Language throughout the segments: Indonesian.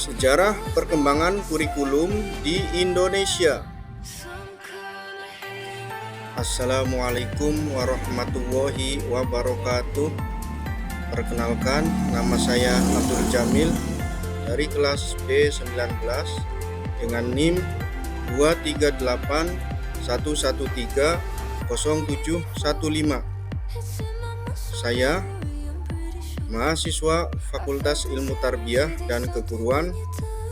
Sejarah perkembangan kurikulum di Indonesia. Assalamualaikum warahmatullahi wabarakatuh. Perkenalkan, nama saya Abdul Jamil dari kelas B19 dengan NIM 23811300715. Saya mahasiswa Fakultas Ilmu Tarbiyah dan Keguruan,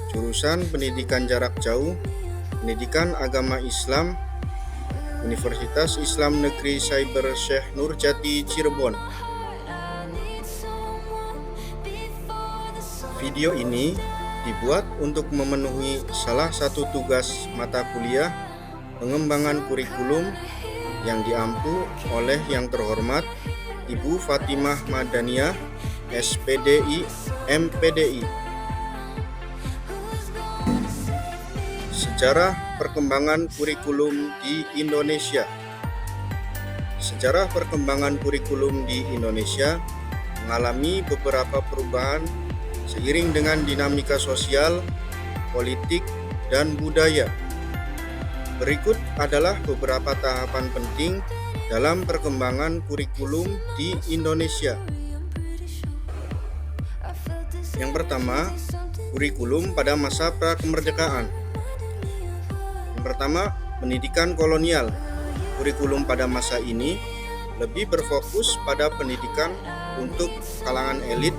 jurusan Pendidikan Jarak Jauh, Pendidikan Agama Islam, Universitas Islam Negeri Cyber Syekh Nurjati Cirebon. Video ini dibuat untuk memenuhi salah satu tugas mata kuliah pengembangan kurikulum yang diampu oleh yang terhormat Ibu Fatimah Madaniyah, SPDI, MPDI. Sejarah perkembangan kurikulum di Indonesia. Sejarah perkembangan kurikulum di Indonesia mengalami beberapa perubahan seiring dengan dinamika sosial, politik, dan budaya. Berikut adalah beberapa tahapan penting dalam perkembangan kurikulum di Indonesia. Yang pertama, kurikulum pada masa prakemerdekaan. Yang pertama, pendidikan kolonial. Kurikulum pada masa ini lebih berfokus pada pendidikan untuk kalangan elit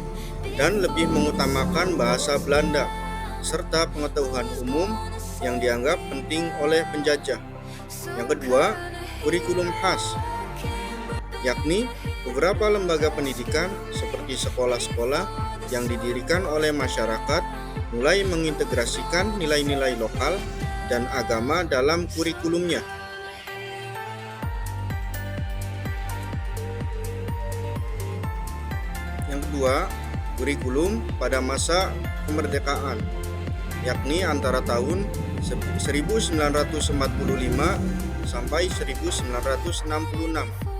dan lebih mengutamakan bahasa Belanda serta pengetahuan umum yang dianggap penting oleh penjajah. Yang kedua, kurikulum khas, yakni beberapa lembaga pendidikan seperti sekolah-sekolah yang didirikan oleh masyarakat mulai mengintegrasikan nilai-nilai lokal dan agama dalam kurikulumnya. Yang kedua, kurikulum pada masa kemerdekaan, yakni antara tahun 1945 sampai 1966.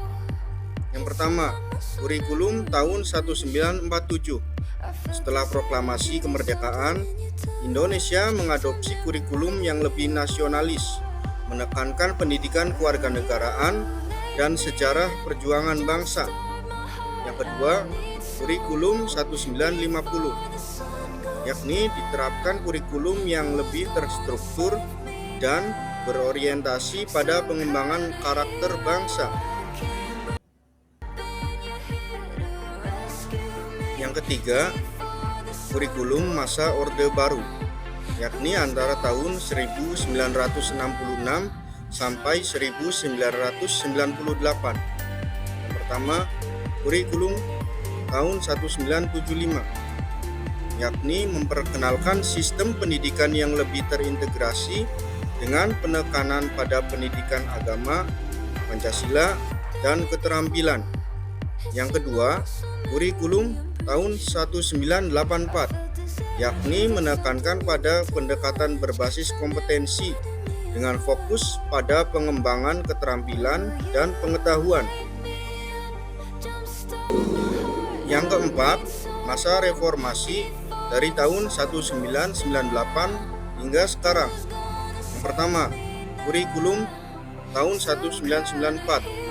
Yang pertama, kurikulum tahun 1947. Setelah proklamasi kemerdekaan, Indonesia mengadopsi kurikulum yang lebih nasionalis, menekankan pendidikan kewarganegaraan dan sejarah perjuangan bangsa. Yang kedua, kurikulum 1950, yakni diterapkan kurikulum yang lebih terstruktur dan berorientasi pada pengembangan karakter bangsa. Yang ketiga, kurikulum masa Orde Baru, yakni antara tahun 1966 sampai 1998. Yang pertama, kurikulum tahun 1975, yakni memperkenalkan sistem pendidikan yang lebih terintegrasi dengan penekanan pada pendidikan agama, Pancasila, dan keterampilan. Yang kedua, kurikulum tahun 1984, yakni menekankan pada pendekatan berbasis kompetensi dengan fokus pada pengembangan keterampilan dan pengetahuan. Yang keempat, masa reformasi dari tahun 1998 hingga sekarang. Yang pertama, kurikulum tahun 1994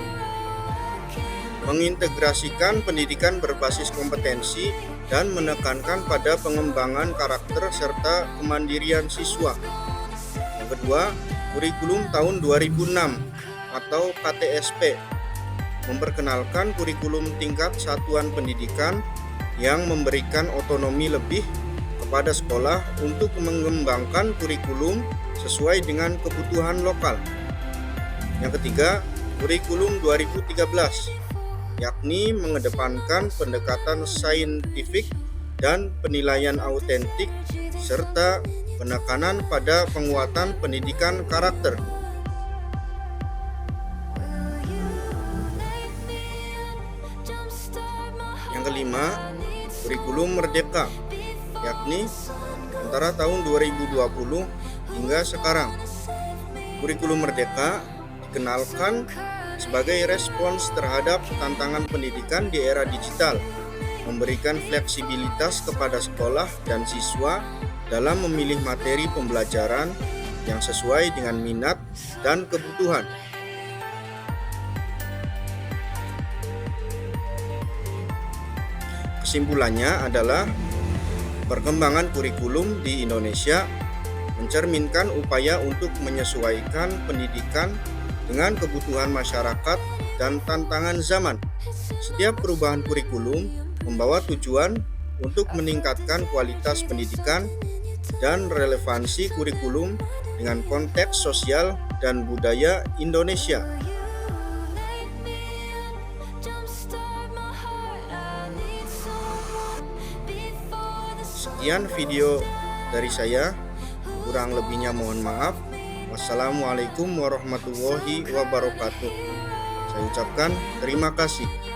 mengintegrasikan pendidikan berbasis kompetensi dan menekankan pada pengembangan karakter serta kemandirian siswa. Yang kedua, kurikulum tahun 2006 atau KTSP memperkenalkan kurikulum tingkat satuan pendidikan yang memberikan otonomi lebih kepada sekolah untuk mengembangkan kurikulum sesuai dengan kebutuhan lokal. Yang ketiga, kurikulum 2013, yakni mengedepankan pendekatan saintifik dan penilaian autentik serta penekanan pada penguatan pendidikan karakter. Yang kelima, kurikulum merdeka, yakni antara tahun 2020 hingga sekarang. Kurikulum merdeka dikenalkan sebagai respons terhadap tantangan pendidikan di era digital, memberikan fleksibilitas kepada sekolah dan siswa dalam memilih materi pembelajaran yang sesuai dengan minat dan kebutuhan. Kesimpulannya adalah perkembangan kurikulum di Indonesia mencerminkan upaya untuk menyesuaikan pendidikan dengan kebutuhan masyarakat dan tantangan zaman. Setiap perubahan kurikulum membawa tujuan untuk meningkatkan kualitas pendidikan dan relevansi kurikulum dengan konteks sosial dan budaya Indonesia. Sekian video dari saya, kurang lebihnya mohon maaf. Wassalamualaikum warahmatullahi wabarakatuh. Saya ucapkan terima kasih.